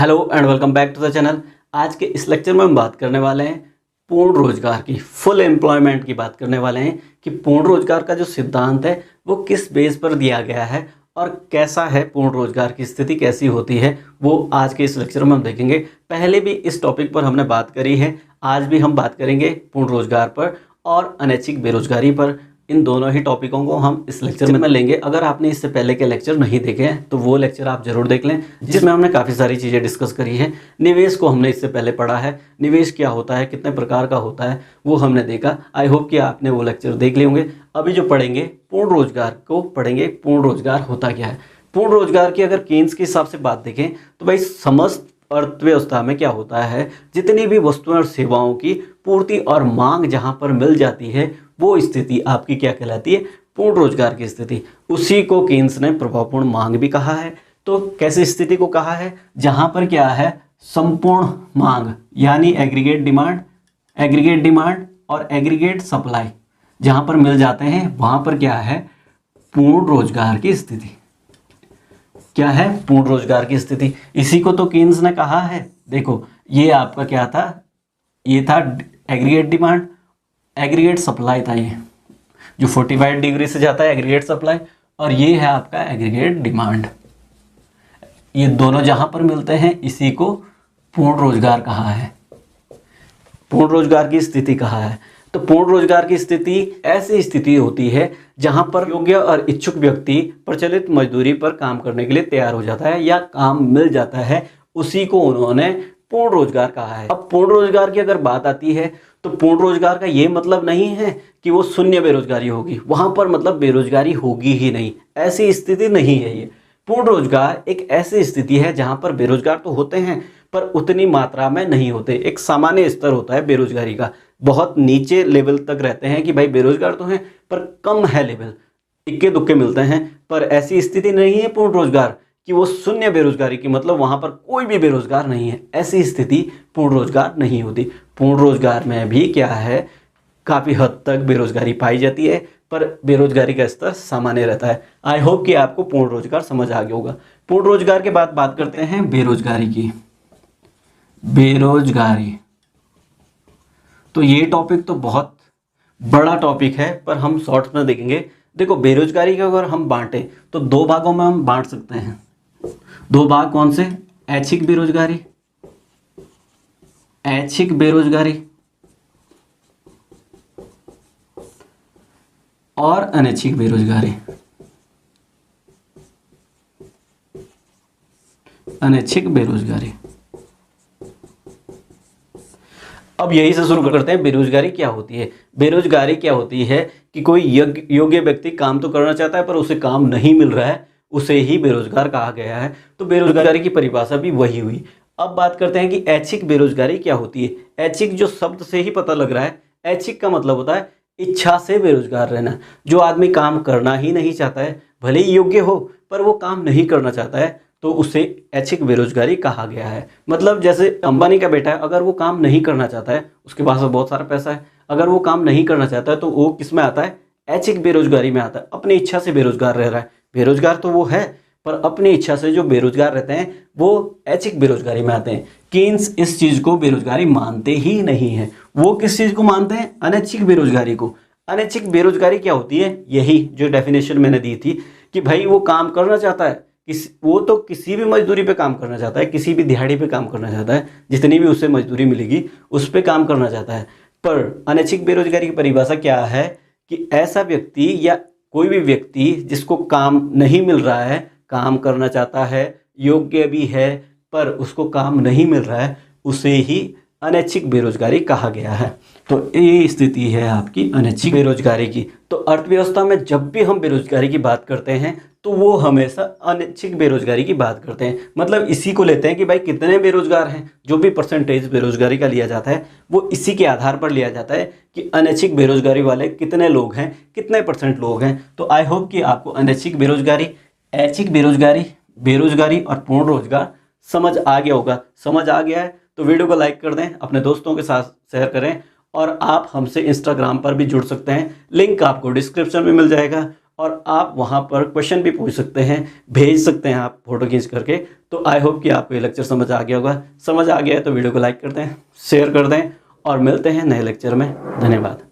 Hello and welcome back to the channel. आज के इस लेक्चर में हम बात करने वाले हैं पूर्ण रोजगार की, फुल एम्प्लॉयमेंट की बात करने वाले हैं कि पूर्ण रोजगार का जो सिद्धांत है वो किस बेस पर दिया गया है और कैसा है, पूर्ण रोजगार की स्थिति कैसी होती है, वो आज के इस लेक्चर में हम देखेंगे। पहले भी इस टॉपिक पर हमने बात करी है, आज भी हम बात करेंगे पूर्ण रोजगार पर और अनैच्छिक बेरोजगारी पर। इन दोनों ही टॉपिकों को हम इस लेक्चर में लेंगे। अगर आपने इससे पहले के लेक्चर नहीं देखे हैं तो वो लेक्चर आप जरूर देख लें, जिसमें हमने काफ़ी सारी चीज़ें डिस्कस करी है। निवेश को हमने इससे पहले पढ़ा है, निवेश क्या होता है, कितने प्रकार का होता है, वो हमने देखा। आई होप कि आपने वो लेक्चर देख लिए होंगे। अभी जो पढ़ेंगे पूर्ण रोजगार को पढ़ेंगे। पूर्ण रोजगार होता क्या है? पूर्ण रोजगार की अगर केन्स के हिसाब से बात देखें तो भाई समस्त अर्थव्यवस्था में क्या होता है, जितनी भी वस्तुएं और सेवाओं की पूर्ति और मांग जहां पर मिल जाती है वो स्थिति आपकी क्या कहलाती है? पूर्ण रोजगार की स्थिति। उसी को केन्स ने प्रभावपूर्ण मांग भी कहा है। तो कैसी स्थिति को कहा है? जहां पर क्या है, संपूर्ण मांग यानी एग्रीगेट डिमांड और एग्रीगेट सप्लाई जहां पर मिल जाते हैं वहां पर क्या है? पूर्ण रोजगार की स्थिति। क्या है? पूर्ण रोजगार की स्थिति। इसी को तो केन्स ने कहा है। देखो ये आपका क्या था, ये था एग्रीगेट डिमांड, एग्रीगेट सप्लाई था, ये जो 45 डिग्री से जाता है एग्रीगेट सप्लाई, और ये है आपका एग्रीगेट डिमांड। ये दोनों जहां पर मिलते हैं इसी को पूर्ण रोजगार कहा है, पूर्ण रोजगार की स्थिति कहा है। तो पूर्ण रोजगार की स्थिति ऐसी स्थिति होती है जहां पर योग्य और इच्छुक व्यक्ति प्रचलित मजदूरी पर काम करने के लिए तैयार हो जाता है या काम मिल जाता है, उसी को उन्होंने पूर्ण रोजगार कहा है। अब पूर्ण रोजगार की अगर बात आती है तो पूर्ण रोजगार का ये मतलब नहीं है कि वो शून्य बेरोजगारी होगी, वहां पर मतलब बेरोजगारी होगी ही नहीं, ऐसी स्थिति नहीं है। ये पूर्ण रोजगार एक ऐसी स्थिति है जहां पर बेरोजगार तो होते हैं पर उतनी मात्रा में नहीं होते। एक सामान्य स्तर होता है बेरोजगारी का, बहुत नीचे लेवल तक रहते हैं कि भाई बेरोजगार तो हैं पर कम है लेवल, इक्के दुक्के मिलते हैं। पर ऐसी स्थिति नहीं है पूर्ण रोजगार कि वो शून्य बेरोजगारी की, मतलब वहां पर कोई भी बेरोजगार नहीं है, ऐसी स्थिति पूर्ण रोजगार नहीं होती। पूर्ण रोजगार में भी क्या है, काफ़ी हद तक बेरोजगारी पाई जाती है पर बेरोजगारी का स्तर सामान्य रहता है। आई होप कि आपको पूर्ण रोजगार समझ आ गया होगा। पूर्ण रोजगार के बाद बात करते हैं बेरोजगारी की। बेरोजगारी तो ये टॉपिक तो बहुत बड़ा टॉपिक है पर हम शॉर्ट्स में देखेंगे। देखो बेरोजगारी को अगर हम बांटें तो दो भागों में हम बांट सकते हैं। दो भाग कौन से? ऐच्छिक बेरोजगारी, ऐच्छिक बेरोजगारी और अनैच्छिक बेरोजगारी। अनैच्छिक बेरोजगारी। अब यही से शुरू करते हैं। बेरोजगारी क्या होती है? बेरोजगारी क्या होती है कि कोई योग्य व्यक्ति काम तो करना चाहता है पर उसे काम नहीं मिल रहा है, उसे ही बेरोजगार कहा गया है। तो बेरोजगारी की परिभाषा भी वही हुई। अब बात करते हैं कि ऐच्छिक बेरोजगारी क्या होती है। ऐच्छिक जो शब्द से ही पता लग रहा है, ऐच्छिक का मतलब होता है इच्छा से बेरोजगार रहना। जो आदमी काम करना ही नहीं चाहता है, भले ही योग्य हो पर वो काम नहीं करना चाहता है, तो उसे ऐच्छिक बेरोजगारी कहा गया है। मतलब जैसे अंबानी का बेटा है, अगर वो काम नहीं करना चाहता है, उसके पास बहुत सारा पैसा है, अगर वो काम नहीं करना चाहता है तो वो किस में आता है? ऐच्छिक बेरोजगारी में आता है। अपनी इच्छा से बेरोजगार रह रहा है। बेरोजगार तो वो है पर अपनी इच्छा से जो बेरोजगार रहते हैं वो ऐच्छिक बेरोजगारी में आते हैं। केन्स इस चीज को बेरोजगारी मानते ही नहीं है। वो किस चीज को मानते हैं? अनैच्छिक बेरोजगारी को। अनैच्छिक बेरोजगारी क्या होती है? यही जो डेफिनेशन मैंने दी थी कि भाई वो काम करना चाहता है, वो तो किसी भी मजदूरी पे काम करना चाहता है, किसी भी दिहाड़ी पे काम करना चाहता है, जितनी भी उसे मजदूरी मिलेगी उस पे काम करना चाहता है। पर अनैच्छिक बेरोजगारी की परिभाषा क्या है कि ऐसा व्यक्ति या कोई भी व्यक्ति जिसको काम नहीं मिल रहा है, काम करना चाहता है, योग्य भी है पर उसको काम नहीं मिल रहा है, उसे ही अनैच्छिक बेरोजगारी कहा गया है। तो ये स्थिति है आपकी अनैच्छिक बेरोजगारी की। तो अर्थव्यवस्था में जब भी हम बेरोजगारी की बात करते हैं तो वो हमेशा अनैच्छिक बेरोजगारी की बात करते हैं। मतलब इसी को लेते हैं कि भाई कितने बेरोजगार हैं, जो भी परसेंटेज बेरोजगारी का लिया जाता है वो इसी के आधार पर लिया जाता है कि अनैच्छिक बेरोजगारी वाले कितने लोग हैं, कितने परसेंट लोग हैं। तो आई होप कि आपको अनैच्छिक बेरोजगारी, ऐच्छिक बेरोजगारी, बेरोजगारी और पूर्ण रोजगार समझ आ गया होगा। समझ आ गया है तो वीडियो को लाइक कर दें, अपने दोस्तों के साथ शेयर करें और आप हमसे इंस्टाग्राम पर भी जुड़ सकते हैं, लिंक आपको डिस्क्रिप्शन में मिल जाएगा। और आप वहाँ पर क्वेश्चन भी पूछ सकते हैं, भेज सकते हैं आप फ़ोटो खींच करके। तो आई होप कि आपको ये लेक्चर समझ आ गया होगा। समझ आ गया है तो वीडियो को लाइक कर दें, शेयर कर दें और मिलते हैं नए लेक्चर में। धन्यवाद।